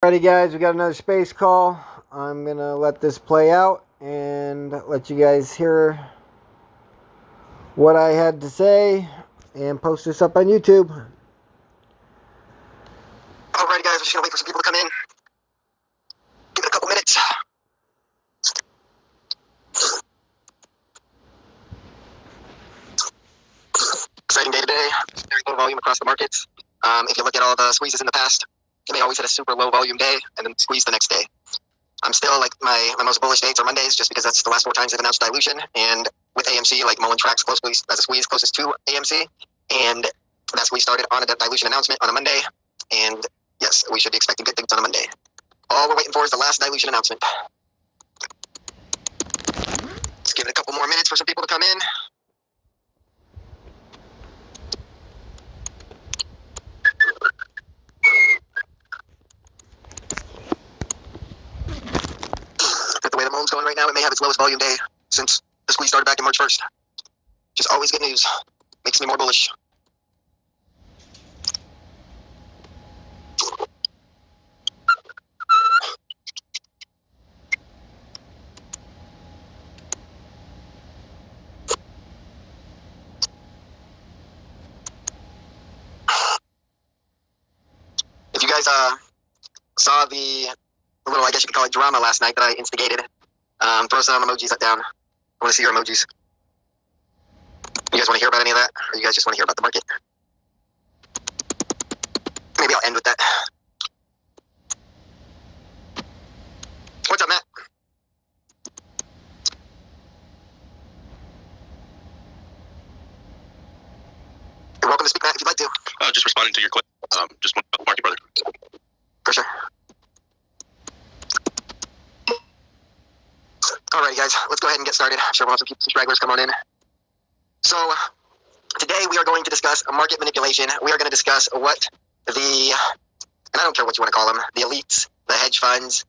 Alrighty guys, we got another space call. I'm gonna let this play out and let you guys hear what I had to say and post this up on YouTube. Alrighty guys, we're just gonna wait for some people to come in. Give it a couple minutes. Exciting day today. Very low volume across the markets. If you look at all the squeezes in the past, they always had a super low volume day and then squeeze the next day. I'm still like my most bullish dates are Mondays, just because that's the last 4 times they've announced dilution. And with AMC, like Mullen tracks closely as a squeeze closest to AMC, and that squeeze started on a dilution announcement on a Monday. And yes, we should be expecting good things on a Monday. All we're waiting for is the last dilution announcement. Let's give it a couple more minutes for some people to come in. With the way the Mullen's going right now, it may have its lowest volume day since the squeeze started back in March 1st. Just always good news. Makes me more bullish. If you guys saw the little, I guess you could call it drama last night that I instigated, throw some emojis down. I want to see your emojis. You guys want to hear about any of that? Or you guys just want to hear about the market? Maybe I'll end with that. What's up, Matt? You're welcome to speak, Matt, if you'd like to. Just responding to your clip. Just one market, brother. For sure. Alrighty, guys, let's go ahead and get started. I'm sure we'll have some stragglers come on in. So, today we are going to discuss market manipulation. We are going to discuss what and I don't care what you want to call them, the elites, the hedge funds,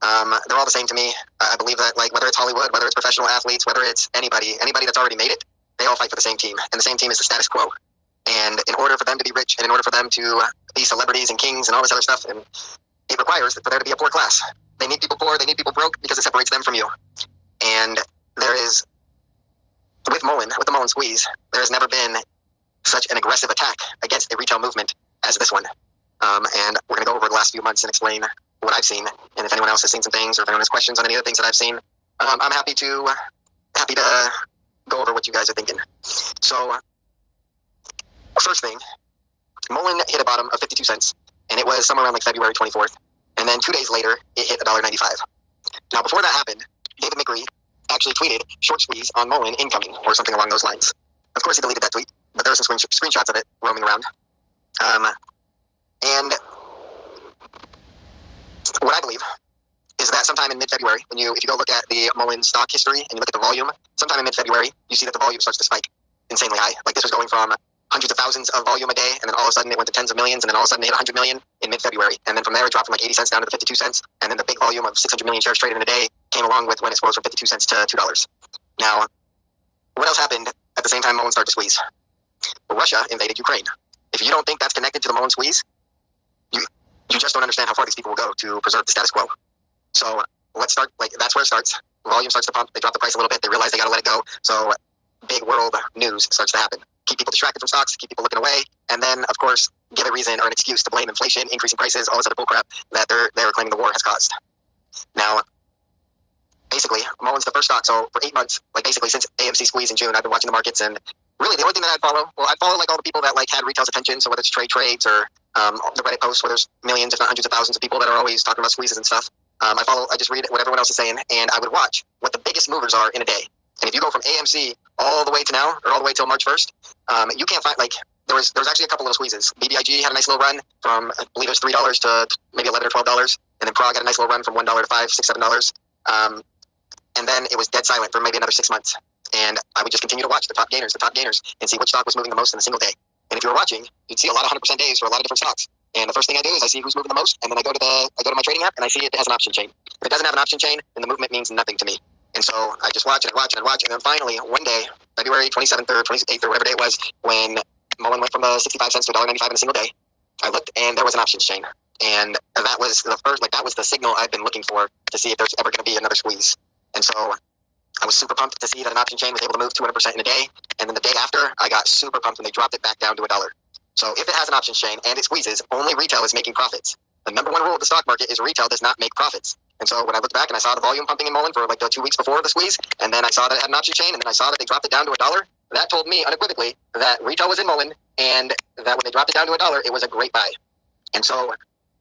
they're all the same to me. I believe that, like, whether it's Hollywood, whether it's professional athletes, whether it's anybody that's already made it, they all fight for the same team. And the same team is the status quo. And in order for them to be rich, and in order for them to be celebrities and kings and all this other stuff, and it requires for there to be a poor class. They need people poor, they need people broke, because it separates them from you. And there is, with Mullen, with the Mullen squeeze, there has never been such an aggressive attack against the retail movement as this one. And we're going to go over the last few months and explain what I've seen. And if anyone else has seen some things, or if anyone has questions on any of the things that I've seen, I'm happy to go over what you guys are thinking. So, first thing, Mullen hit a bottom of 52 cents, and it was somewhere around like February 24th. And then 2 days later, it hit $1.95. Now, before that happened, David McRee actually tweeted short squeeze on Mullen incoming, or something along those lines. Of course, he deleted that tweet, but there are some screenshots of it roaming around. And what I believe is that sometime in mid-February, if you go look at the Mullen stock history and you look at the volume, sometime in mid-February, you see that the volume starts to spike insanely high. Like, this was going from hundreds of thousands of volume a day, and then all of a sudden it went to tens of millions, and then all of a sudden it hit 100 million in mid-February. And then from there it dropped from like 80 cents down to the 52 cents, and then the big volume of 600 million shares traded in a day came along with when it rose from 52 cents to $2. Now, what else happened at the same time Mullen started to squeeze? Well, Russia invaded Ukraine. If you don't think that's connected to the Mullen squeeze, you just don't understand how far these people will go to preserve the status quo. So let's start, like, that's where it starts. Volume starts to pump, they drop the price a little bit, they realize they got to let it go. So big world news starts to happen. Keep people distracted from stocks, keep people looking away, and then, of course, give a reason or an excuse to blame inflation, increasing prices, all this other bullcrap that they're claiming the war has caused. Now, basically, Mullen's the first stock. So for 8 months, like basically since AMC squeeze in June, I've been watching the markets, and really the only thing that I'd follow like all the people that like had retail's attention. So whether it's trades or the Reddit posts where there's millions, if not hundreds of thousands of people that are always talking about squeezes and stuff. I just read what everyone else is saying, and I would watch what the biggest movers are in a day. And if you go from AMC all the way to now, or all the way till March 1st, you can't find, like, there was actually a couple little squeezes. BBIG had a nice little run from, I believe it was $3 to maybe $11 or $12, and then Prague had a nice little run from $1 to $5, $6, $7. And then it was dead silent for maybe another 6 months. And I would just continue to watch the top gainers, and see which stock was moving the most in a single day. And if you were watching, you'd see a lot of 100% days for a lot of different stocks. And the first thing I do is I see who's moving the most, and then I go to my trading app, and I see it has an option chain. If it doesn't have an option chain, then the movement means nothing to me. And so I just watch and watch and watch, and then finally one day, February 27th or 28th or whatever day it was, when Mullen went from 65 cents to $1.95 in a single day, I looked and there was an options chain. And that was the first, that was the signal I've been looking for to see if there's ever going to be another squeeze. And so I was super pumped to see that an option chain was able to move 200% in a day. And then the day after, I got super pumped when they dropped it back down to $1. So if it has an options chain and it squeezes, only retail is making profits. The number one rule of the stock market is retail does not make profits. And so when I looked back and I saw the volume pumping in Mullen for the 2 weeks before the squeeze, and then I saw that it had an option chain, and then I saw that they dropped it down to $1, that told me unequivocally that retail was in Mullen, and that when they dropped it down to $1, it was a great buy. And so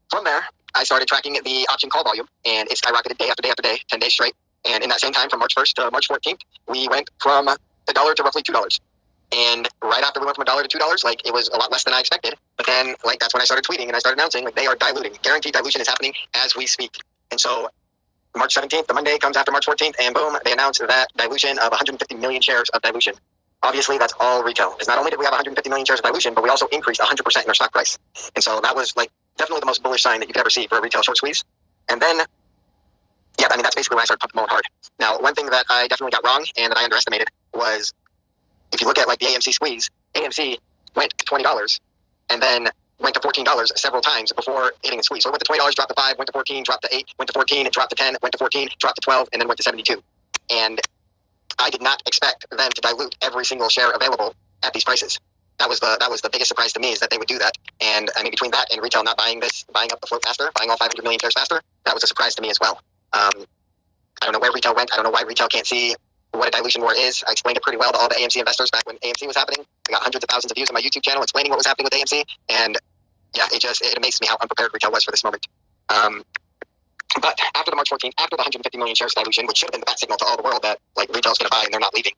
from there, I started tracking the option call volume, and it skyrocketed day after day after day, 10 days straight. And in that same time, from March 1st to March 14th, we went from $1 to roughly $2. And right after we went from $1 to $2, it was a lot less than I expected. But then, that's when I started tweeting and I started announcing, they are diluting. Guaranteed dilution is happening as we speak. And so March 17th, the Monday comes after March 14th, and boom, they announced that dilution of 150 million shares of dilution. Obviously, that's all retail. Because not only did we have 150 million shares of dilution, but we also increased 100% in our stock price. And so that was definitely the most bullish sign that you could ever see for a retail short squeeze. And then, that's basically when I started pumping Mullen hard. Now, one thing that I definitely got wrong and that I underestimated was, if you look at the AMC squeeze, AMC went to $20 and then went to $14 several times before hitting a squeeze. So it went to $20, dropped to 5, went to 14, dropped to 8, went to 14, it dropped to 10, went to 14, dropped to 12, and then went to 72. And I did not expect them to dilute every single share available at these prices. That was the biggest surprise to me, is that they would do that. And between that and retail not buying up the float faster, buying all 500 million shares faster, that was a surprise to me as well. I don't know where retail went. I don't know why retail can't see what a dilution war is. I explained it pretty well to all the AMC investors back when AMC was happening. I got hundreds of thousands of views on my YouTube channel explaining what was happening with AMC. And yeah, it amazed me how unprepared retail was for this moment. But after the March 14th, after the 150 million shares dilution, which should have been the bat signal to all the world that retail's going to buy and they're not leaving.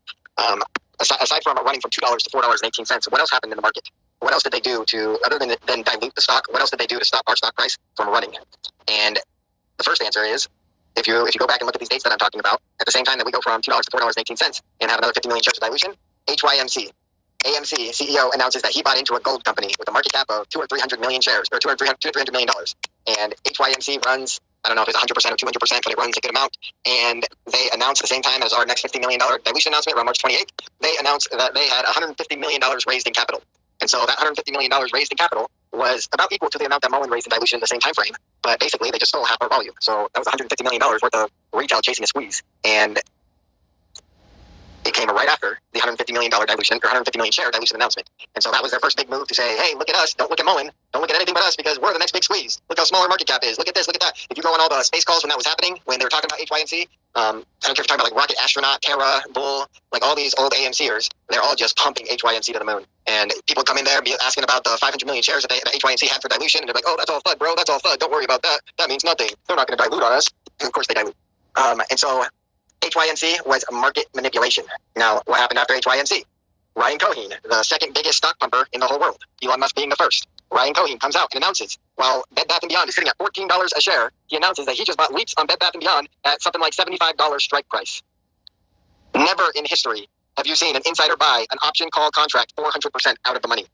Aside from running from $2 to $4.18, what else happened in the market? What else did they do to, other than dilute the stock? What else did they do to stop our stock price from running? And the first answer is, if you go back and look at these dates that I'm talking about, at the same time that we go from $2 to $4.18 and have another 50 million shares of dilution, AMC CEO announces that he bought into a gold company with a market cap of 200 or 300 million shares, or $200 million. And HYMC runs, I don't know if it's 100% or 200%, but it runs a good amount. And they announced at the same time as our next $50 million dilution announcement around March 28th, they announced that they had $150 million raised in capital. And so that $150 million raised in capital was about equal to the amount that Mullen raised in dilution in the same time frame. But basically, they just stole half our volume. So that was $150 million worth of retail chasing a squeeze. And it came right after the $150 million dilution, or 150 million share dilution announcement. And so that was their first big move to say, hey, look at us. Don't look at Mullen. Don't look at anything but us, because we're the next big squeeze. Look how small our market cap is. Look at this. Look at that. If you go on all the space calls when that was happening, when they were talking about HYMC, I don't care if you're talking about Rocket Astronaut, Terra, Bull, all these old AMCers, they're all just pumping HYMC to the moon. And people come in there be asking about the 500 million shares that HYMC had for dilution, and they're like, oh, that's all FUD, bro. That's all FUD. Don't worry about that. That means nothing. They're not going to dilute on us. And of course they dilute. And so HYMC was market manipulation. Now, what happened after HYMC? Ryan Cohen, the second biggest stock pumper in the whole world, Elon Musk being the first. Ryan Cohen comes out and announces, while Bed Bath & Beyond is sitting at $14 a share, he announces that he just bought leaps on Bed Bath & Beyond at something like $75 strike price. Never in history have you seen an insider buy an option call contract 400% out of the money.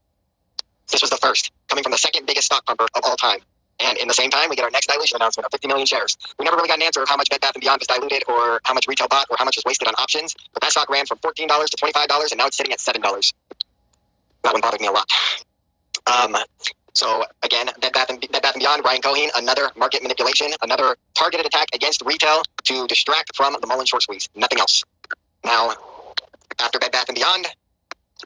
This was the first, coming from the second biggest stock pumper of all time. And in the same time, we get our next dilution announcement of 50 million shares. We never really got an answer of how much Bed Bath & Beyond was diluted, or how much retail bought, or how much was wasted on options. But that stock ran from $14 to $25, and now it's sitting at $7. That one bothered me a lot. So again, Bed Bath & Beyond, Ryan Cohen, another market manipulation, another targeted attack against retail to distract from the Mullen short squeeze. Nothing else. Now, after Bed Bath & Beyond,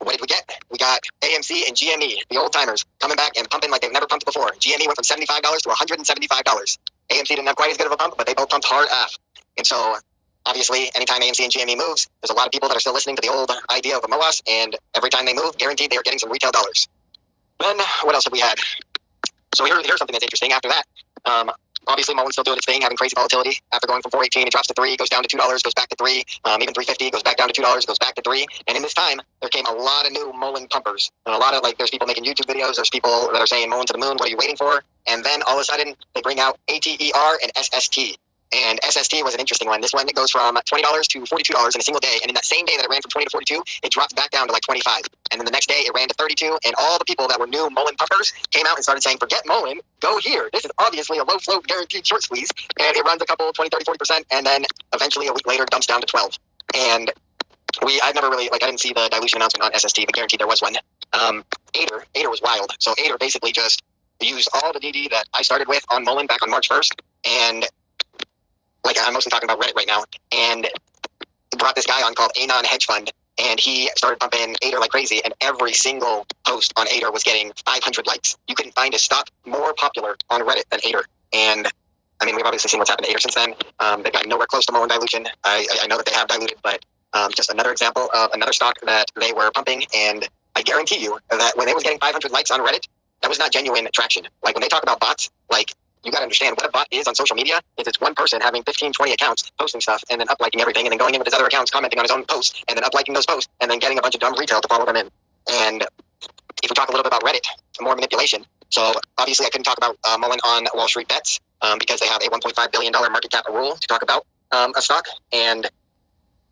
what did we get? We got AMC and GME, the old timers, coming back and pumping like they've never pumped before. GME went from $75 to $175. AMC didn't have quite as good of a pump, but they both pumped hard AF. And so, obviously, anytime AMC and GME moves, there's a lot of people that are still listening to the old idea of a MOAS, and every time they move, guaranteed they are getting some retail dollars. Then, what else have we had? So here's something that's interesting after that. Obviously, Mullen's still doing its thing, having crazy volatility. After going from 418, it drops to 3, goes down to $2, goes back to 3, even 350, goes back down to $2, goes back to 3. And in this time, there came a lot of new Mullen pumpers. And a lot of, there's people making YouTube videos, there's people that are saying Mullen to the moon, what are you waiting for? And then all of a sudden, they bring out ATER and SST. And SST was an interesting one. This one, it goes from $20 to $42 in a single day. And in that same day that it ran from 20 to 42, it dropped back down to 25. And then the next day, it ran to 32. And all the people that were new Mullen pumpers came out and started saying, forget Mullen, go here. This is obviously a low float guaranteed short squeeze. And it runs a couple, 20, 30, 40%. And then eventually a week later, dumps down to 12. And I've never really, I didn't see the dilution announcement on SST, but guaranteed there was one. ATER was wild. So ATER basically just used all the DD that I started with on Mullen back on March 1st, and like I'm mostly talking about Reddit right now, and brought this guy on called Anon Hedge Fund, and he started pumping Ader like crazy, and every single post on Ader was getting 500 likes. You couldn't find a stock more popular on Reddit than Ader, and I mean, we've obviously seen what's happened to Ader since then. They've gotten nowhere close to Mullen dilution. I know that they have diluted, but just another example of another stock that they were pumping, and I guarantee you that when they was getting 500 likes on Reddit, that was not genuine traction. Like when they talk about bots, like you got to understand what a bot is on social media. Is it's one person having 15, 20 accounts, posting stuff, and then up-liking everything, and then going in with his other accounts, commenting on his own posts, and then up-liking those posts, and then getting a bunch of dumb retail to follow them in. And if we talk a little bit about Reddit, more manipulation. So obviously I couldn't talk about Mullen on Wall Street Bets because they have a $1.5 billion market cap rule to talk about a stock. And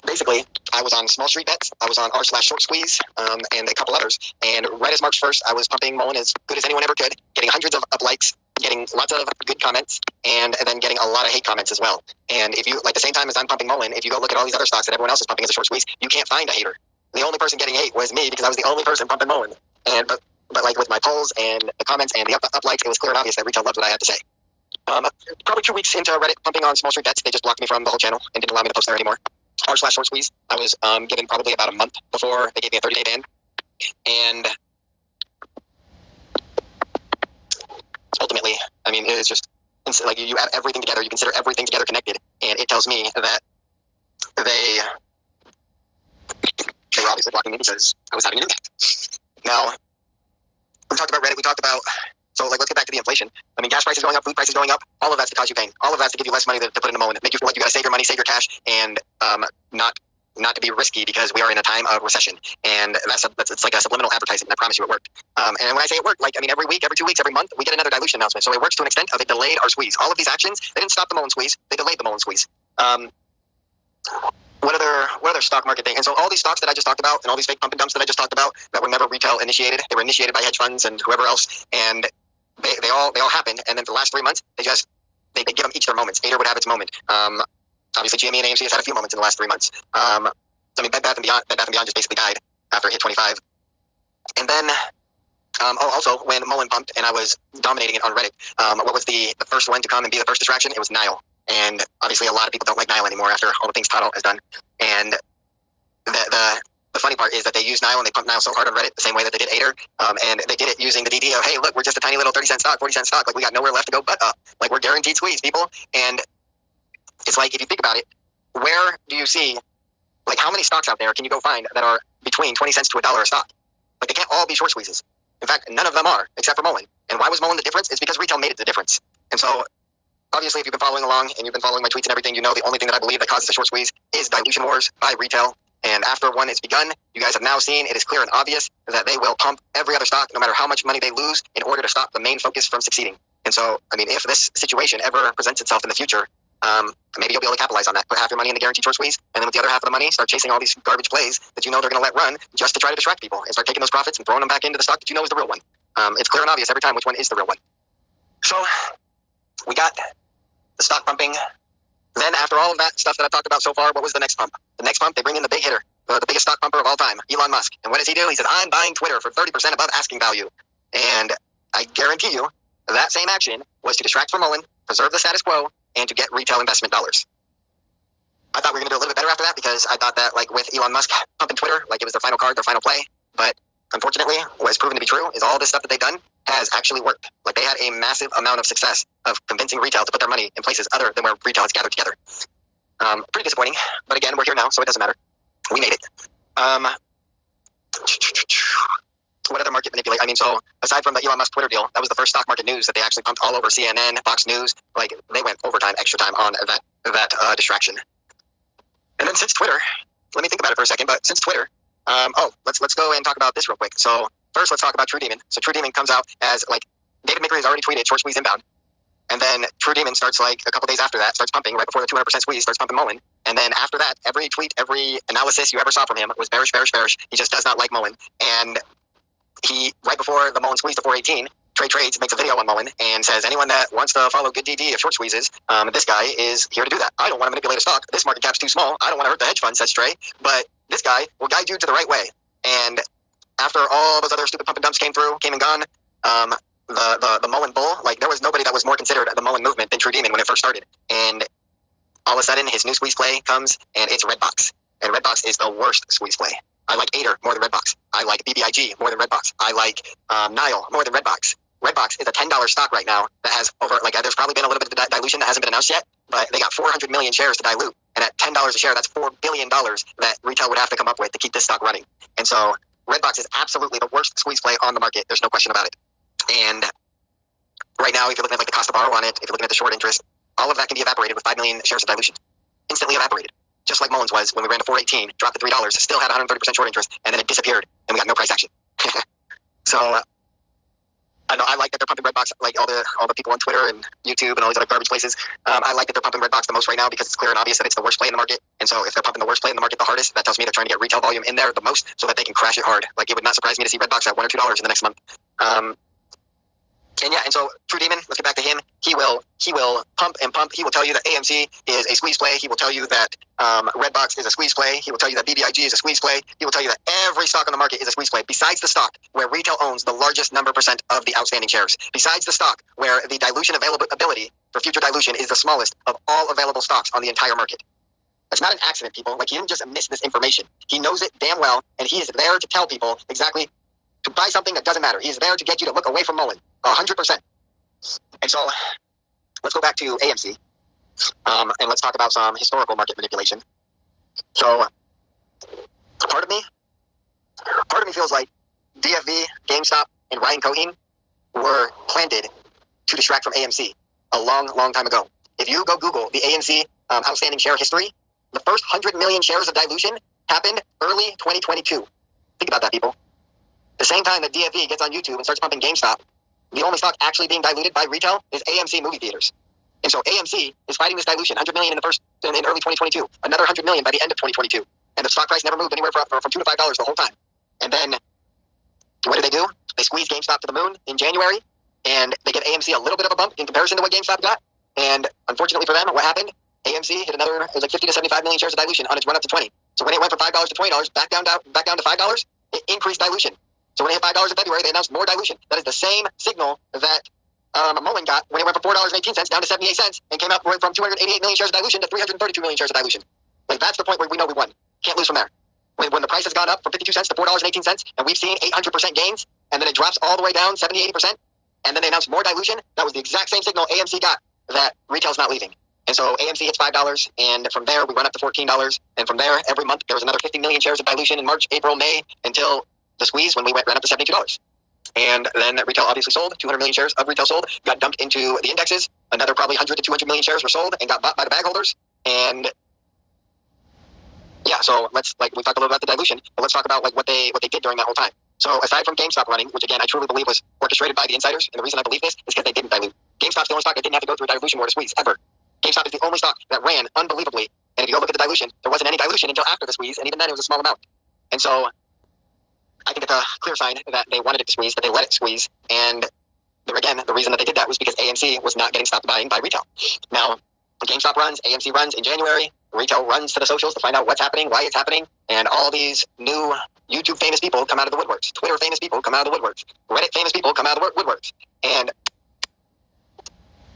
basically, I was on Small Street Bets, I was on r/short squeeze, and a couple others. And right as March 1st, I was pumping Mullen as good as anyone ever could, getting hundreds of likes, getting lots of good comments, and then getting a lot of hate comments as well. And if you, like the same time as I'm pumping Mullen, if you go look at all these other stocks that everyone else is pumping as a short squeeze, you can't find a hater. The only person getting hate was me because I was the only person pumping Mullen. And but like with my polls and the comments and the up likes, it was clear and obvious that retail loved what I had to say. Probably 2 weeks into Reddit pumping on Small Street Bets, they just blocked me from the whole channel and didn't allow me to post there anymore. r/short squeeze, I was given probably about a month before they gave me a 30-day ban. And ultimately, I mean, it's just like you add everything together, you consider everything together connected, and it tells me that they were obviously blocking me because I was having an impact. Now, we talked about Reddit, we talked about, so like let's get back to the inflation. I mean, gas prices going up, food prices going up, all of that's to cause you pain. All of that's to give you less money to put in a Mullen, make you feel like you gotta save your money, save your cash, and not to be risky because we are in a time of recession. And it's like a subliminal advertising, and I promise you it worked. And when I say it worked, like, I mean, every week, every 2 weeks, every month, we get another dilution announcement. So it works to an extent of it delayed our squeeze. All of these actions, they didn't stop the Mullen squeeze, they delayed the Mullen squeeze. What other stock market thing? And so all these stocks that I just talked about and all these fake pump and dumps that I just talked about that were never retail initiated, they were initiated by hedge funds and whoever else, and they all happened. And then for the last 3 months, they give them each their moments. Ader would have its moment. Obviously GME and AMC has had a few moments in the last 3 months. I mean, Bed Bath & Beyond just basically died after it hit 25. And then, also when Mullen pumped and I was dominating it on Reddit, what was the first one to come and be the first distraction? It was Nile. And obviously a lot of people don't like Nile anymore after all the things Todd has done. And the funny part is that they used Nile and they pumped Nile so hard on Reddit the same way that they did Ader. And they did it using the DD of, hey, look, we're just a tiny little 30-cent stock, 40-cent stock. Like we got nowhere left to go but up. Like we're guaranteed squeeze, people. And it's like, if you think about it, where do you see, like how many stocks out there can you go find that are between 20 cents to $1 a stock? Like they can't all be short squeezes. In fact, none of them are, except for Mullen. And why was Mullen the difference? It's because retail made it the difference. And so, obviously, if you've been following along and you've been following my tweets and everything, you know the only thing that I believe that causes a short squeeze is dilution wars by retail. And after one is begun, you guys have now seen it is clear and obvious that they will pump every other stock, no matter how much money they lose, in order to stop the main focus from succeeding. And so, I mean, if this situation ever presents itself in the future, maybe you'll be able to capitalize on that. Put half your money in the guaranteed short squeeze, and then with the other half of the money, start chasing all these garbage plays that you know they're going to let run just to try to distract people, and start taking those profits and throwing them back into the stock that you know is the real one. It's clear and obvious every time which one is the real one. So we got the stock pumping. Then after all of that stuff that I've talked about so far, what was the next pump? The next pump, they bring in the big hitter, the biggest stock pumper of all time, Elon Musk. And what does he do? He says, I'm buying Twitter for 30% above asking value. And I guarantee you that same action was to distract from Mullen, preserve the status quo, and to get retail investment dollars. I thought we were going to do a little bit better after that because I thought that, like, with Elon Musk pumping Twitter, like it was their final card, their final play. But unfortunately, what has proven to be true is all this stuff that they've done has actually worked. Like, they had a massive amount of success of convincing retail to put their money in places other than where retail is gathered together. Pretty disappointing, but again, we're here now, so it doesn't matter. We made it. What other market manipulate? I mean, so aside from the Elon Musk Twitter deal, that was the first stock market news that they actually pumped all over CNN, Fox News. Like, they went overtime, extra time on that distraction. And then since Twitter, let me think about it for a second. But since Twitter, let's go and talk about this real quick. So first, let's talk about True Demon. So True Demon comes out as, like, David Mickery has already tweeted short squeeze inbound, and then True Demon starts, like, a couple days after that, starts pumping right before the 200% squeeze, starts pumping Mullen. And then after that, every tweet, every analysis you ever saw from him was bearish, bearish, bearish. He just does not like Mullen. And he, right before the Mullen squeeze to 418, Trades makes a video on Mullen and says, anyone that wants to follow good DD of short squeezes, this guy is here to do that. I don't want to manipulate a stock. This market cap's too small. I don't want to hurt the hedge fund, says Trey, but this guy will guide you to the right way. And after all those other stupid pump and dumps came and gone, the Mullen bull, like there was nobody that was more considered the Mullen movement than True Demon when it first started. And all of a sudden, his new squeeze play comes, and it's Redbox. And Redbox is the worst squeeze play. I like Ader more than Redbox. I like BBIG more than Redbox. I like Nile more than Redbox. Redbox is a $10 stock right now that has over, like, there's probably been a little bit of dilution that hasn't been announced yet, but they got 400 million shares to dilute. And at $10 a share, that's $4 billion that retail would have to come up with to keep this stock running. And so Redbox is absolutely the worst squeeze play on the market. There's no question about it. And right now, if you're looking at like the cost to borrow on it, if you're looking at the short interest, all of that can be evaporated with 5 million shares of dilution. Instantly evaporated. Just like Mullen's was when we ran to 418, dropped to $3, still had 130% short interest, and then it disappeared, and we got no price action. So I know I like that they're pumping Redbox, like all the people on Twitter and YouTube and all these other garbage places. I like that they're pumping Redbox the most right now because it's clear and obvious that it's the worst play in the market. And so if they're pumping the worst play in the market the hardest, that tells me they're trying to get retail volume in there the most so that they can crash it hard. Like it would not surprise me to see Redbox at $1 or $2 in the next month. And so True Demon, let's get back to him. He will pump and pump. He will tell you that AMC is a squeeze play. He will tell you that Redbox is a squeeze play. He will tell you that BBIG is a squeeze play. He will tell you that every stock on the market is a squeeze play, besides the stock where retail owns the largest number percent of the outstanding shares. Besides the stock where the dilution availability for future dilution is the smallest of all available stocks on the entire market. That's not an accident, people. Like, he didn't just miss this information. He knows it damn well, and he is there to tell people exactly to buy something that doesn't matter. He is there to get you to look away from Mullen, 100%. And so let's go back to AMC, and let's talk about some historical market manipulation. So part of me feels like DFV, GameStop, and Ryan Cohen were planted to distract from AMC a long, long time ago. If you go Google the AMC outstanding share history, the first 100 million shares of dilution happened early 2022. Think about that, people. The same time that DFV gets on YouTube and starts pumping GameStop, the only stock actually being diluted by retail is AMC movie theaters. And so AMC is fighting this dilution, 100 million in early 2022, another 100 million by the end of 2022. And the stock price never moved anywhere from $2 to $5 the whole time. And then what do? They squeeze GameStop to the moon in January, and they give AMC a little bit of a bump in comparison to what GameStop got. And unfortunately for them, what happened? AMC hit another, it was like 50 to 75 million shares of dilution on its run up to 20. So when it went from $5 to $20, back down to $5, it increased dilution. So when it hit $5 in February, they announced more dilution. That is the same signal that Mullen got when it went from $4.18 down to 78 cents and came out from 288 million shares of dilution to 332 million shares of dilution. Like, that's the point where we know we won. Can't lose from there. When the price has gone up from 52 cents to $4.18, and we've seen 800% gains, and then it drops all the way down 70, 80%, and then they announced more dilution, that was the exact same signal AMC got that retail's not leaving. And so AMC hits $5, and from there we run up to $14, and from there every month there was another 50 million shares of dilution in March, April, May, until the squeeze when we ran up to $72. And then retail obviously sold. 200 million shares of retail sold, got dumped into the indexes. Another probably 100 to 200 million shares were sold and got bought by the bag holders. And yeah, so let's, like, we talked a little about the dilution, but let's talk about like what they did during that whole time. So aside from GameStop running, which again I truly believe was orchestrated by the insiders, and the reason I believe this is because they didn't dilute. GameStop's the only stock that didn't have to go through a dilution war to squeeze ever. GameStop is the only stock that ran unbelievably, and if you go look at the dilution, there wasn't any dilution until after the squeeze, and even then it was a small amount. And so I think it's a clear sign that they wanted it to squeeze, that they let it squeeze, and again, the reason that they did that was because AMC was not getting stopped buying by retail. Now, GameStop runs, AMC runs in January, retail runs to the socials to find out what's happening, why it's happening, and all these new YouTube famous people come out of the woodworks, Twitter famous people come out of the woodworks, Reddit famous people come out of the woodworks, and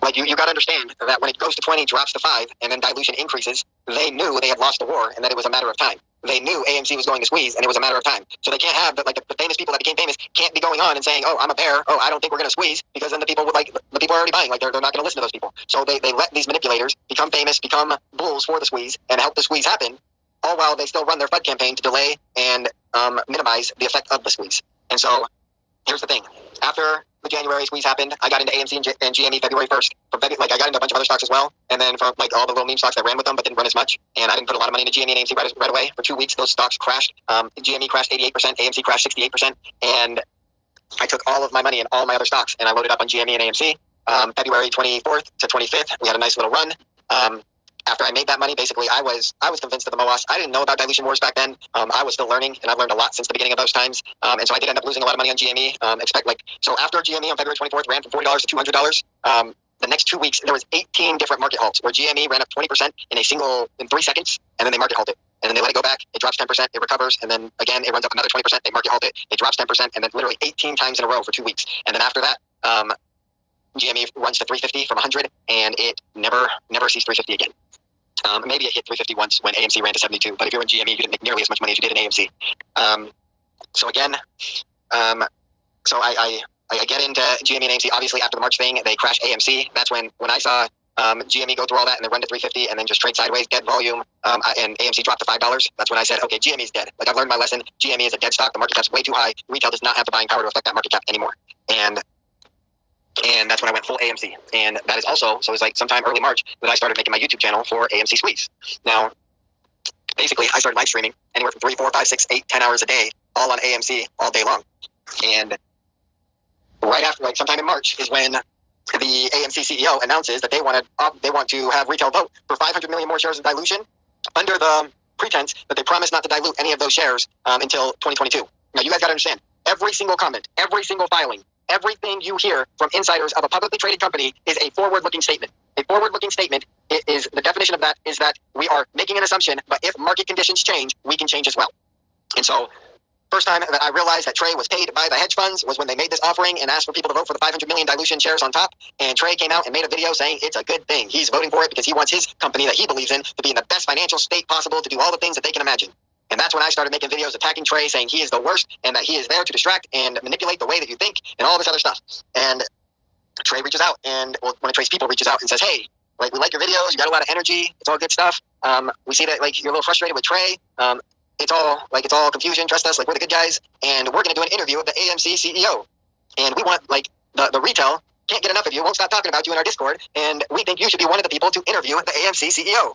like you got to understand that when it goes to 20, drops to 5, and then dilution increases, they knew they had lost the war and that it was a matter of time. They knew AMC was going to squeeze, and it was a matter of time. So they can't have the famous people that became famous can't be going on and saying, "Oh, I'm a bear. Oh, I don't think we're going to squeeze," because then the people are already buying. Like they're not going to listen to those people. So they let these manipulators become famous, become bulls for the squeeze, and help the squeeze happen, all while they still run their FUD campaign to delay and minimize the effect of the squeeze. And so here's the thing: after the January squeeze happened, I got into AMC and GME February 1st. I got into a bunch of other stocks as well, and then from like all the little meme stocks that ran with them but didn't run as much. And I didn't put a lot of money into GME and AMC right away. For 2 weeks, those stocks crashed. GME crashed 88%, AMC crashed 68%, and I took all of my money in all my other stocks and I loaded up on GME and AMC. February 24th to 25th, we had a nice little run. After I made that money, basically, I was convinced of the MOAS. I didn't know about dilution wars back then. I was still learning, and I've learned a lot since the beginning of those times. And so I did end up losing a lot of money on GME. So after GME on February 24th ran from $40 to $200, the next 2 weeks there was 18 different market halts where GME ran up 20% in 3 seconds, and then they market halt it. And then they let it go back, it drops 10%, it recovers, and then again it runs up another 20%, they market halt it, it drops 10%, and then literally 18 times in a row for 2 weeks. And then after that, GME runs to 350 from 100, and it never sees 350 again. Maybe it hit 350 once when AMC ran to 72, but if you're in GME, you didn't make nearly as much money as you did in AMC. So again, so I get into GME and AMC. Obviously, after the March thing, they crashed AMC. That's when I saw GME go through all that and then run to 350 and then just trade sideways, dead volume, and AMC dropped to $5. That's when I said, okay, GME is dead. Like, I've learned my lesson. GME is a dead stock. The market cap's way too high. Retail does not have the buying power to affect that market cap anymore. And that's when I went full AMC. And that is also, so it was like sometime early March that I started making my YouTube channel for AMC Squeeze. Now, basically, I started live streaming anywhere from 3, 4, 5, 6, 8, 10 hours a day, all on AMC all day long. And right after, like sometime in March, is when the AMC CEO announces that they want to have retail vote for 500 million more shares of dilution under the pretense that they promised not to dilute any of those shares until 2022. Now, you guys got to understand, every single comment, every single filing, everything you hear from insiders of a publicly traded company is a forward-looking statement. A forward-looking statement is the definition of that is that we are making an assumption, but if market conditions change, we can change as well. And so, first time that I realized that Trey was paid by the hedge funds was when they made this offering and asked for people to vote for the 500 million dilution shares on top. And Trey came out and made a video saying it's a good thing. He's voting for it because he wants his company that he believes in to be in the best financial state possible to do all the things that they can imagine. And that's when I started making videos attacking Trey, saying he is the worst and that he is there to distract and manipulate the way that you think and all this other stuff. And Trey reaches out, and one of Trey's people reaches out and says, hey, like, we like your videos. You got a lot of energy. It's all good stuff. We see that, like, you're a little frustrated with Trey. It's all confusion. Trust us. Like, we're the good guys. And we're going to do an interview with the AMC CEO. And we want, like, the retail can't get enough of you. Won't stop talking about you in our Discord. And we think you should be one of the people to interview the AMC CEO.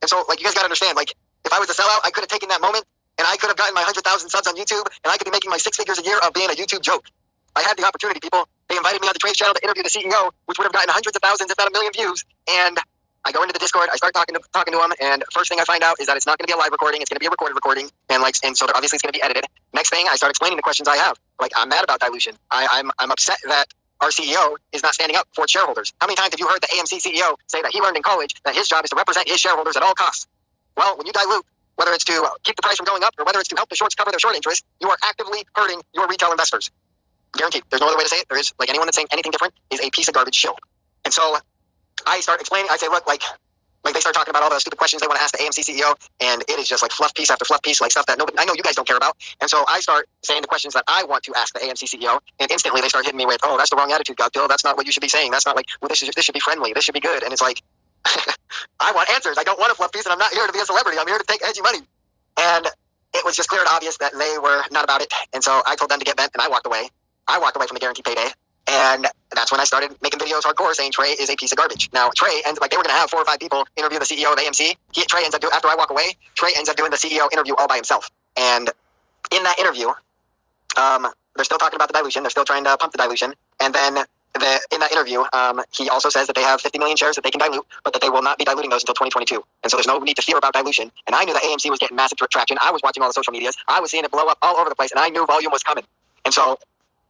And so, like, you guys got to understand, like, if I was a sellout, I could have taken that moment and I could have gotten my 100,000 subs on YouTube and I could be making my 6 figures a year of being a YouTube joke. I had the opportunity, people. They invited me on the Trade channel to interview the CEO, which would have gotten hundreds of thousands, if not a million views. And I go into the Discord, I start talking to him, and first thing I find out is that it's not going to be a live recording, it's going to be a recorded recording, and so obviously it's going to be edited. Next thing, I start explaining the questions I have. Like, I'm mad about dilution. I'm upset that our CEO is not standing up for its shareholders. How many times have you heard the AMC CEO say that he learned in college that his job is to represent his shareholders at all costs? Well, when you dilute, whether it's to keep the price from going up or whether it's to help the shorts cover their short interest, you are actively hurting your retail investors. Guaranteed. There's no other way to say it. There is, like, anyone that's saying anything different is a piece of garbage shill. And so I start explaining, I say, look, like they start talking about all the stupid questions they want to ask the AMC CEO, and it is just like fluff piece after fluff piece, like stuff that I know you guys don't care about. And so I start saying the questions that I want to ask the AMC CEO, and instantly they start hitting me with, oh, that's the wrong attitude, Godbill. That's not what you should be saying. That's not like, well, this should be friendly. This should be good. And it's like, I want answers. I don't want a fluff piece, and I'm not here to be a celebrity. I'm here to take edgy money. And it was just clear and obvious that they were not about it. And so I told them to get bent, and I walked away. I walked away from the guaranteed payday. And that's when I started making videos hardcore saying Trey is a piece of garbage. Now, Trey ends like they were going to have 4 or 5 people interview the CEO of AMC. Trey ends up doing, after I walk away, Trey ends up doing the CEO interview all by himself. And in that interview, they're still talking about the dilution. They're still trying to pump the dilution. And then in that interview, he also says that they have 50 million shares that they can dilute, but that they will not be diluting those until 2022. And so there's no need to fear about dilution. And I knew that AMC was getting massive traction. I was watching all the social medias. I was seeing it blow up all over the place, and I knew volume was coming. And so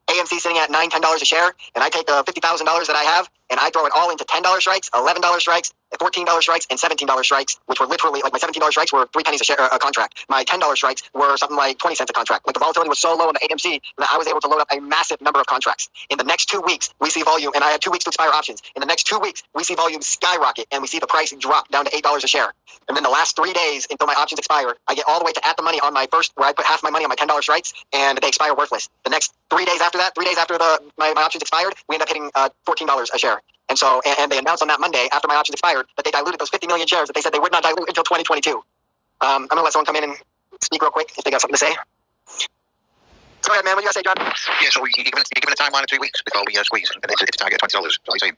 AMC sitting at $9, $10 a share, and I take the $50,000 that I have, and I throw it all into $10 strikes, $11 strikes, $14 strikes, and $17 strikes, which were literally, like, my $17 strikes were 3 pennies a share, a contract. My $10 strikes were something like 20 cents a contract. Like, the volatility was so low in the AMC that I was able to load up a massive number of contracts. In the next 2 weeks, we see volume, and I had 2 weeks to expire options. In the next 2 weeks, we see volume skyrocket, and we see the price drop down to $8 a share. And then the last 3 days until my options expire, I get all the way to at the money on my first, where I put half my money on my $10 strikes, and they expire worthless. The next 3 days after that, 3 days after my options expired, we end up hitting $14 a share. And so, and they announced on that Monday, after my options expired, that they diluted those 50 million shares that they said they would not dilute until 2022. I'm going to let someone come in and speak real quick if they got something to say. Go ahead, man. What do you got to say, John? Yeah, so you're given a timeline of 3 weeks before we squeeze, and it's time to get $20. So you say,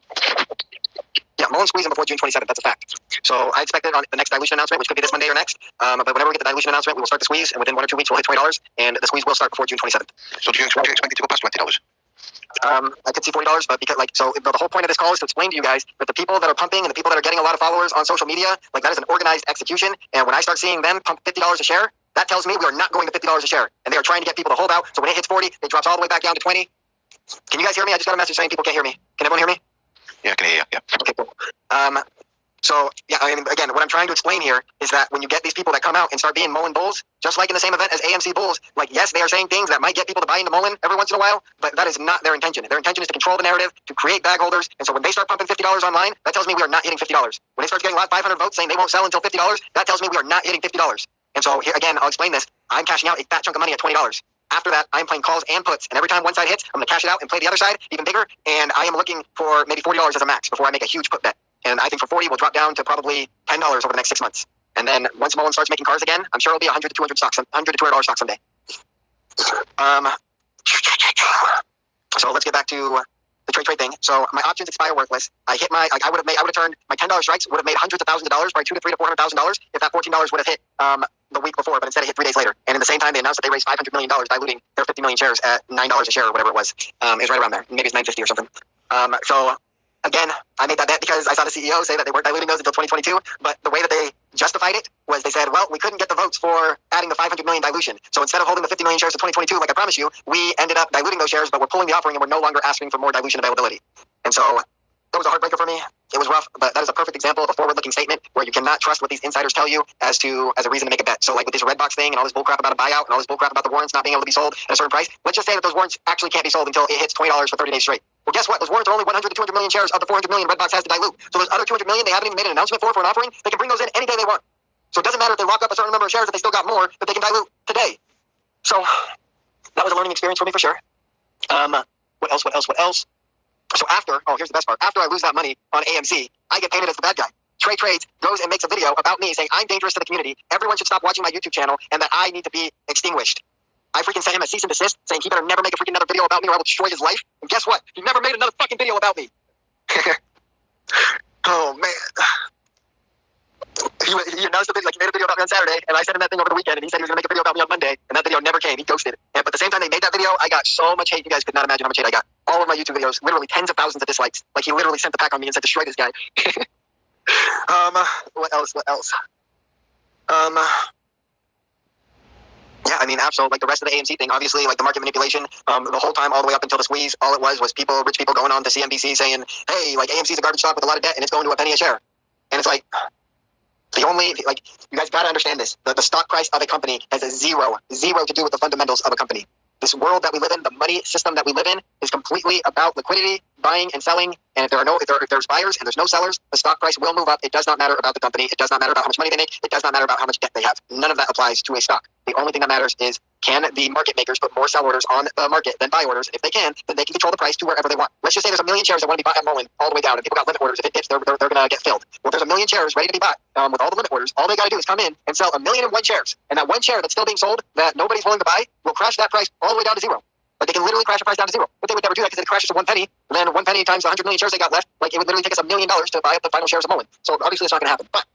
Yeah, Mullen squeezing before June 27th. That's a fact. So I expect it on the next dilution announcement, which could be this Monday or next. But whenever we get the dilution announcement, we will start the squeeze, and within 1 or 2 weeks, we'll hit $20, and the squeeze will start before June 27th. so do you expect it to go past $20? I could see $40, but because, like, so the whole point of this call is to explain to you guys that the people that are pumping and the people that are getting a lot of followers on social media, like, that is an organized execution. And when I start seeing them pump $50 a share, that tells me we are not going to $50 a share, and they are trying to get people to hold out. So when it hits 40, it drops all the way back down to 20. Can you guys hear me? I just got a message saying people can't hear me. Can everyone hear me? Yeah, I can hear you. Yeah. Okay, cool. So So, yeah, I mean, again, what I'm trying to explain here is that when you get these people that come out and start being Mullen bulls, just like in the same event as AMC bulls, like, yes, they are saying things that might get people to buy into Mullen every once in a while, but that is not their intention. Their intention is to control the narrative, to create bag holders, and so when they start pumping $50 online, that tells me we are not hitting $50. When they start getting 500 votes saying they won't sell until $50, that tells me we are not hitting $50. And so, here, again, I'll explain this. I'm cashing out a fat chunk of money at $20. After that, I'm playing calls and puts, and every time one side hits, I'm going to cash it out and play the other side even bigger, and I am looking for maybe $40 as a max before I make a huge put bet. And I think for 40, we'll drop down to probably $10 over the next 6 months. And then once Mullen starts making cars again, I'm sure it'll be 100 to 200 stocks, $100 to $200 stocks someday. So let's get back to the trade thing. So my options expire worthless. I would have turned my $10 strikes, would have made hundreds of thousands of dollars, probably $200,000 to $400,000 if that $14 would have hit the week before, but instead it hit 3 days later. And in the same time, they announced that they raised $500 million, diluting their 50 million shares at $9 a share or whatever it was. It was right around there. Maybe it's 950 or something. So again, I made that bet because I saw the CEO say that they weren't diluting those until 2022, but the way that they justified it was they said, well, we couldn't get the votes for adding the 500 million dilution. So instead of holding the 50 million shares to 2022, like I promised you, we ended up diluting those shares, but we're pulling the offering and we're no longer asking for more dilution availability. And so that was a heartbreaker for me. It was rough, but that is a perfect example of a forward-looking statement where you cannot trust what these insiders tell you as a reason to make a bet. So like with this red box thing and all this bullcrap about a buyout and all this bullcrap about the warrants not being able to be sold at a certain price, let's just say that those warrants actually can't be sold until it hits $20 for 30 days straight. Well, guess what? Those warrants are only 100 to 200 million shares of the 400 million red box has to dilute. So those other 200 million they haven't even made an announcement for an offering, they can bring those in any day they want. So it doesn't matter if they lock up a certain number of shares, if they still got more, that they can dilute today. So that was a learning experience for me for sure. What else? So here's the best part. After I lose that money on AMC, I get painted as the bad guy. Trey Trades goes and makes a video about me saying I'm dangerous to the community. Everyone should stop watching my YouTube channel and that I need to be extinguished. I freaking sent him a cease and desist saying he better never make a freaking another video about me or I will destroy his life. And guess what? He never made another fucking video about me. Oh, man. He announced the video, like he made a video about me on Saturday, and I sent him that thing over the weekend, and he said he was going to make a video about me on Monday, and that video never came. He ghosted. But at the same time they made that video, I got so much hate. You guys could not imagine how much hate I got. All of my YouTube videos, literally tens of thousands of dislikes. Like he literally sent the pack on me and said, destroy this guy. What else? Yeah, I mean, absolutely. Like the rest of the AMC thing, obviously, like the market manipulation, the whole time, all the way up until the squeeze, all it was rich people going on to CNBC saying, hey, like AMC's a garbage stock with a lot of debt and it's going to a penny a share. And it's like, you guys got to understand this. The stock price of a company has zero to do with the fundamentals of a company. This world that we live in, the money system that we live in, is completely about liquidity, buying and selling. And if there's buyers and there's no sellers, the stock price will move up. It does not matter about the company. It does not matter about how much money they make. It does not matter about how much debt they have. None of that applies to a stock. The only thing that matters is, can the market makers put more sell orders on the market than buy orders? And if they can, then they can control the price to wherever they want. Let's just say there's 1 million shares that want to be bought at Mullen all the way down, and people got limit orders. If it dips, they're going to get filled. Well, there's 1 million shares ready to be bought with all the limit orders. All they got to do is come in and sell 1,000,001 shares. And that one share that's still being sold that nobody's willing to buy will crash that price all the way down to zero. Like they can literally crash the price down to zero. But they would never do that because it crashes to 1 penny. And then 1 penny times the 100 million shares they got left, like it would literally take us $1 million to buy up the final shares of Mullen. So obviously it's not going to happen. But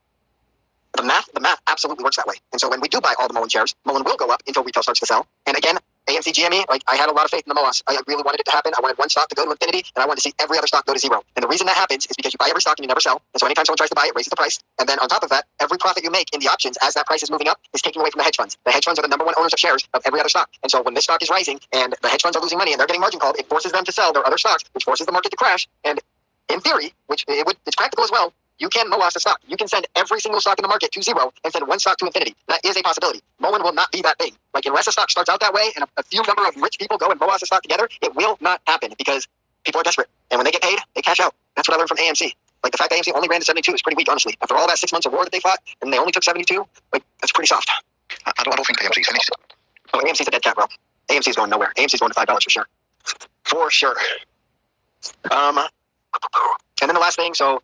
the math absolutely works that way. And so when we do buy all the Mullen shares, Mullen will go up until retail starts to sell. And again, AMC GME, like I had a lot of faith in the MOAS. I really wanted it to happen. I wanted one stock to go to infinity, and I wanted to see every other stock go to zero. And the reason that happens is because you buy every stock and you never sell. And so anytime someone tries to buy it, raises the price. And then on top of that, every profit you make in the options as that price is moving up is taking away from the hedge funds. The hedge funds are the number one owners of shares of every other stock. And so when this stock is rising and the hedge funds are losing money and they're getting margin called, it forces them to sell their other stocks, which forces the market to crash. And in theory, it's practical as well, you can MOAS a stock. You can send every single stock in the market to zero and send one stock to infinity. That is a possibility. Mullen will not be that big. Like unless a stock starts out that way and a few number of rich people go and MOAS a stock together, it will not happen because people are desperate. And when they get paid, they cash out. That's what I learned from AMC. Like the fact that AMC only ran to 72 is pretty weak, honestly. After all that 6 months of war that they fought and they only took 72, like that's pretty soft. I don't think AMC's finished. Oh, AMC's a dead cat, bro. AMC's going nowhere. AMC's going to $5 for sure. For sure. And then the last thing, so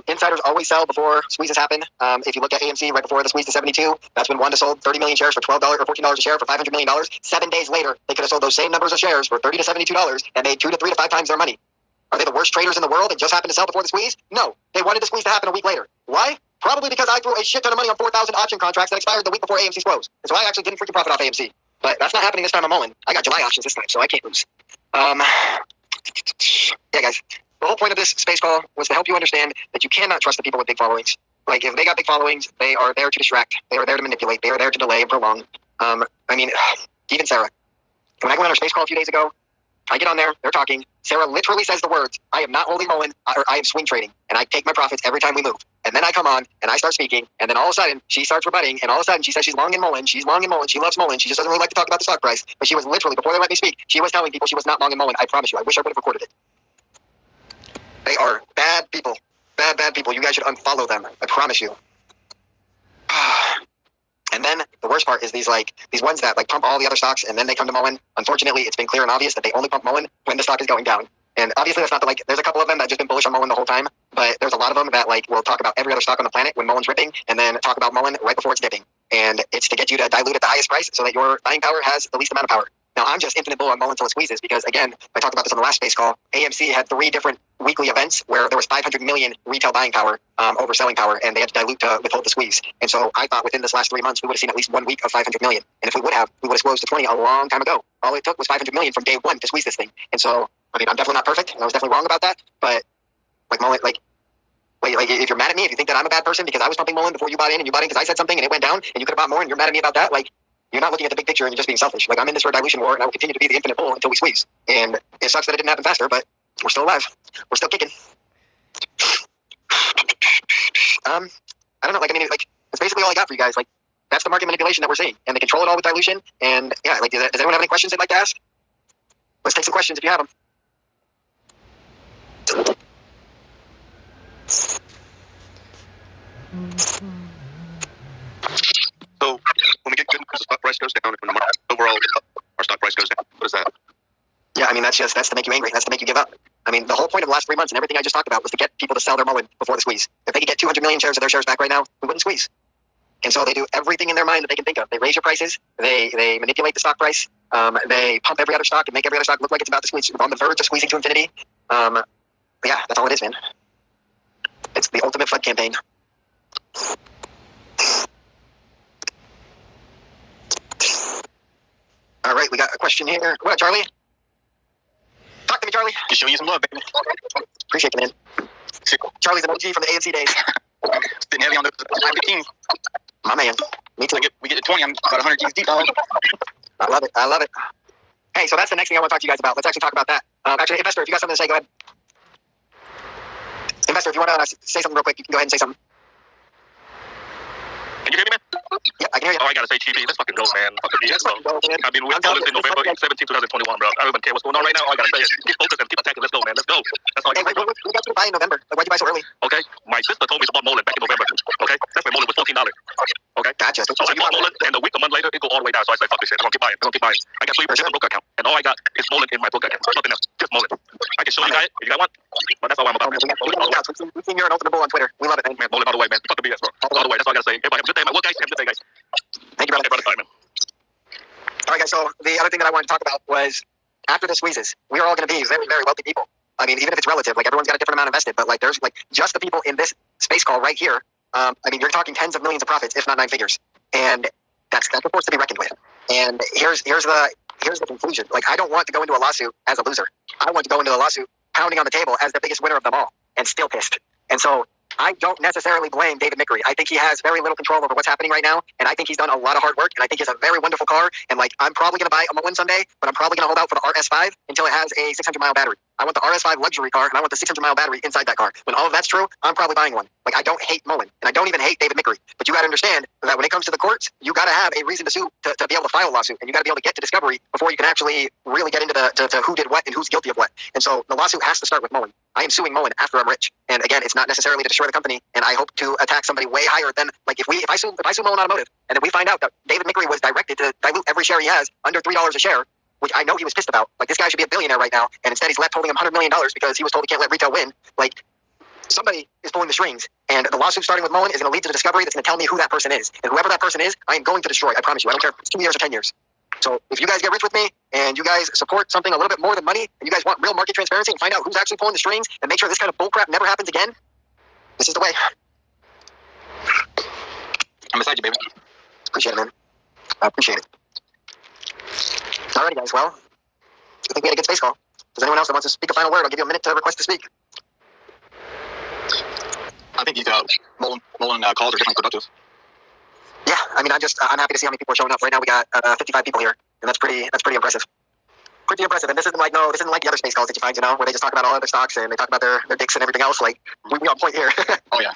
insiders always sell before squeezes happen. If you look at AMC right before the squeeze to 72, that's when Wanda sold 30 million shares for $12 or $14 a share for $500 million. 7 days later, they could have sold those same numbers of shares for $30 to $72 and made 2 to 3 to 5 times their money. Are they the worst traders in the world and just happened to sell before the squeeze? No, they wanted the squeeze to happen a week later. Why? Probably because I threw a shit ton of money on 4,000 option contracts that expired the week before AMC's close. And so I actually didn't freaking profit off AMC. But that's not happening this time on Mullen. I got July options this time, so I can't lose. Yeah, guys. The whole point of this space call was to help you understand that you cannot trust the people with big followings. Like, if they got big followings, they are there to distract. They are there to manipulate. They are there to delay and prolong. I mean, even Sarah. When I went on her space call a few days ago, I get on there, they're talking. Sarah literally says the words, I am not holding Mullen, or I am swing trading, and I take my profits every time we move. And then I come on and I start speaking, and then all of a sudden she starts rebutting, and all of a sudden she says she's long in Mullen, she's long in Mullen, she loves Mullen, she just doesn't really like to talk about the stock price. But she was literally, before they let me speak, she was telling people she was not long in Mullen. I promise you, I wish I would have recorded it. They are bad people. Bad people. You guys should unfollow them. I promise you. And then the worst part is these ones that pump all the other stocks and then they come to Mullen. Unfortunately, it's been clear and obvious that they only pump Mullen when the stock is going down. And obviously that's not there's a couple of them that just been bullish on Mullen the whole time, but there's a lot of them that will talk about every other stock on the planet when Mullen's ripping and then talk about Mullen right before it's dipping. And it's to get you to dilute at the highest price so that your buying power has the least amount of power. Now, I'm just infinite bull on Mullen until it squeezes because, again, I talked about this on the last space call. AMC had 3 different weekly events where there was 500 million retail buying power over selling power, and they had to dilute to withhold the squeeze. And so I thought within this last 3 months, we would have seen at least 1 week of 500 million. And if we would have closed to 20 a long time ago. All it took was 500 million from day 1 to squeeze this thing. And so, I mean, I'm definitely not perfect, and I was definitely wrong about that. But, Mullen, if you're mad at me, if you think that I'm a bad person because I was pumping Mullen before you bought in, and you bought in because I said something and it went down, and you could have bought more, and you're mad at me about that, you're not looking at the big picture and you're just being selfish. I'm in this for a dilution war, and I will continue to be the infinite bull until we squeeze. And it sucks that it didn't happen faster, but we're still alive. We're still kicking. I don't know. That's basically all I got for you guys. That's the market manipulation that we're seeing, and they control it all with dilution. And yeah, does anyone have any questions they'd like to ask? Let's take some questions if you have them. So when we get good news, the stock price goes down. When the market overall, our stock price goes down. What is that? Yeah, I mean, that's to make you angry. That's to make you give up. I mean, the whole point of the last 3 months and everything I just talked about was to get people to sell their Mullen before the squeeze. If they could get 200 million shares of their shares back right now, we wouldn't squeeze. And so they do everything in their mind that they can think of. They raise your prices. They manipulate the stock price. They pump every other stock and make every other stock look like it's about to squeeze. We're on the verge of squeezing to infinity. But yeah, that's all it is, man. It's the ultimate FUD campaign. All right, we got a question here. What up, Charlie? Talk to me, Charlie. Just show you some love, baby. Appreciate you, man. Charlie's an OG from the AMC days. Sitting heavy on the 15. My man. Me too. We get to 20. I'm about 100 G's deep, dog. I love it. I love it. Hey, so that's the next thing I want to talk to you guys about. Let's actually talk about that. Actually, Investor, if you got something to say, go ahead. Investor, if you want to say something real quick, you can go ahead and say something. Can you hear me, man? Yeah, I can hear you. Oh, I gotta say, TB, let's fucking go, man. Fucking BS, bro. I mean, we're in November 17, 2021, bro. I don't even care what's going on right now. All I gotta say is keep focused and keep attacking. Let's go, man. Let's go. That's all I Hey, can say. we got you to buy in November. Why'd you buy so early? Okay? My sister told me to buy Mullen back in November. Okay? That's when Mullen was $14. Okay? Gotcha. So I bought Mullen, and a month later, it go all the way down. So I said, fuck this shit. I'm gonna keep buying. I'm gonna keep buying. I got 3% broker account, and all I got is Mullen in my broker account. Nothing else. Just Mullen. I can show you guys if you got one. But that's all I'm about, man. We've seen you're an ultimate bull on Twitter. We love it, man. Man, Mullen all the way, man. Fuck the BS, bro. All the way. That's all I gotta say. Everybody have a good day, man. Well, guys, have a good day, guys. Thank you, brother. Hey, brother, sorry, man. All right, guys. So the other thing that I wanted to talk about was after the squeezes, we are all going to be very, very wealthy people. I mean, even if it's relative, everyone's got a different amount invested, but there's just the people in this space call right here. I mean, you're talking tens of millions of profits, if not 9 figures, and that's a force to be reckoned with. And here's the conclusion. I don't want to go into a lawsuit as a loser. I want to go into the lawsuit pounding on the table as the biggest winner of them all, and still pissed. And so I don't necessarily blame David Mickery. I think he has very little control over what's happening right now, and I think he's done a lot of hard work, and I think he has a very wonderful car, and I'm probably going to buy a Mullen someday, but I'm probably going to hold out for the RS5 until it has a 600-mile battery. I want the RS5 luxury car, and I want the 600-mile battery inside that car. When all of that's true, I'm probably buying one. I don't hate Mullen, and I don't even hate David Mickery, but you got to understand that when it comes to the courts, you got to have a reason to sue, to be able to file a lawsuit, and you got to be able to get to discovery before you can actually really get into to who did what and who's guilty of what. And so the lawsuit has to start with Mullen. I am suing Mullen after I'm rich. And again, it's not necessarily to destroy the company. And I hope to attack somebody way higher than if I sue Mullen Automotive, and then we find out that David Mickery was directed to dilute every share he has under $3 a share, which I know he was pissed about. This guy should be a billionaire right now, and instead he's left holding him $100 million because he was told he can't let retail win. Somebody is pulling the strings, and the lawsuit starting with Mullen is going to lead to the discovery that's going to tell me who that person is. And whoever that person is, I am going to destroy. I promise you. I don't care if it's 2 years or 10 years. So if you guys get rich with me and you guys support something a little bit more than money, and you guys want real market transparency and find out who's actually pulling the strings and make sure this kind of bullcrap never happens again, this is the way. I'm beside you, baby. Appreciate it, man. I appreciate it. Alrighty, guys. Well, I think we had a good space call. Does anyone else that wants to speak a final word? I'll give you a minute to request to speak. I think these Mullen calls are definitely productive. Yeah, I mean, I'm happy to see how many people are showing up. Right now, we got 55 people here, and that's pretty impressive. Pretty impressive. And this isn't like the other space calls that you find, where they just talk about all other stocks and they talk about their dicks and everything else. We on point here. Oh yeah.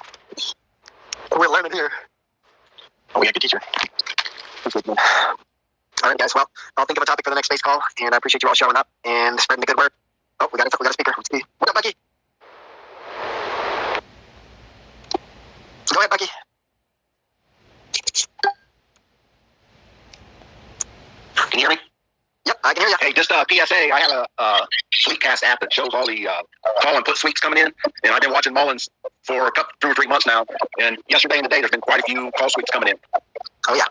and I appreciate you all showing up and spreading the good word. Oh, we got a speaker. Let's see. What up, Becky? Go ahead, Becky. Can you hear me? Yep, I can hear you. Hey, just PSA. I have a Sweetcast app that shows all the call and put sweets coming in, and I've been watching Mullens for 2 or 3 months now. And yesterday and today, there's been quite a few call sweets coming in. Oh yeah.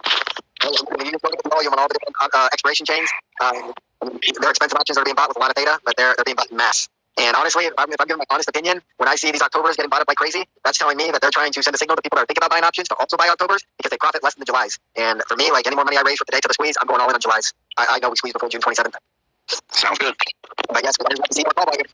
You just look at the volume on all the different expiration chains. They're expensive options that are being bought with a lot of data, but they're being bought in mass. And honestly, if I'm giving my honest opinion, when I see these Octobers getting bought up like crazy, that's telling me that they're trying to send a signal to people that are thinking about buying options to also buy Octobers because they profit less than the Julys. And for me, like any more money I raise for the day to the squeeze, I'm going all in on Julys. I know we squeeze before June 27th. Sounds good. But yes, we'll see more call volume.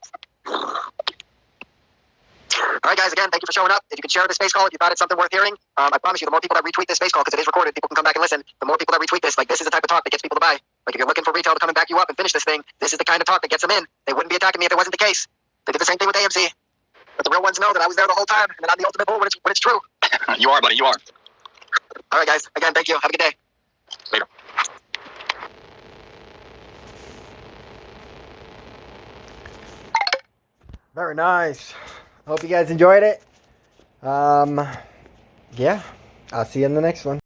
All right, guys, again, thank you for showing up. If you could share the space call, if you thought it's something worth hearing, I promise you, the more people that retweet this space call, because it is recorded, people can come back and listen, the more people that retweet this, like this is the type of talk that gets people to buy. Like if you're looking for retail to come and back you up and finish this thing, this is the kind of talk that gets them in. They wouldn't be attacking me if it wasn't the case. They did the same thing with AMC. But the real ones know that I was there the whole time, and that I'm the ultimate bull when it's true. You are, buddy. You are. All right, guys. Again, thank you. Have a good day. Later. Very nice. Hope you guys enjoyed it. Yeah, I'll see you in the next one.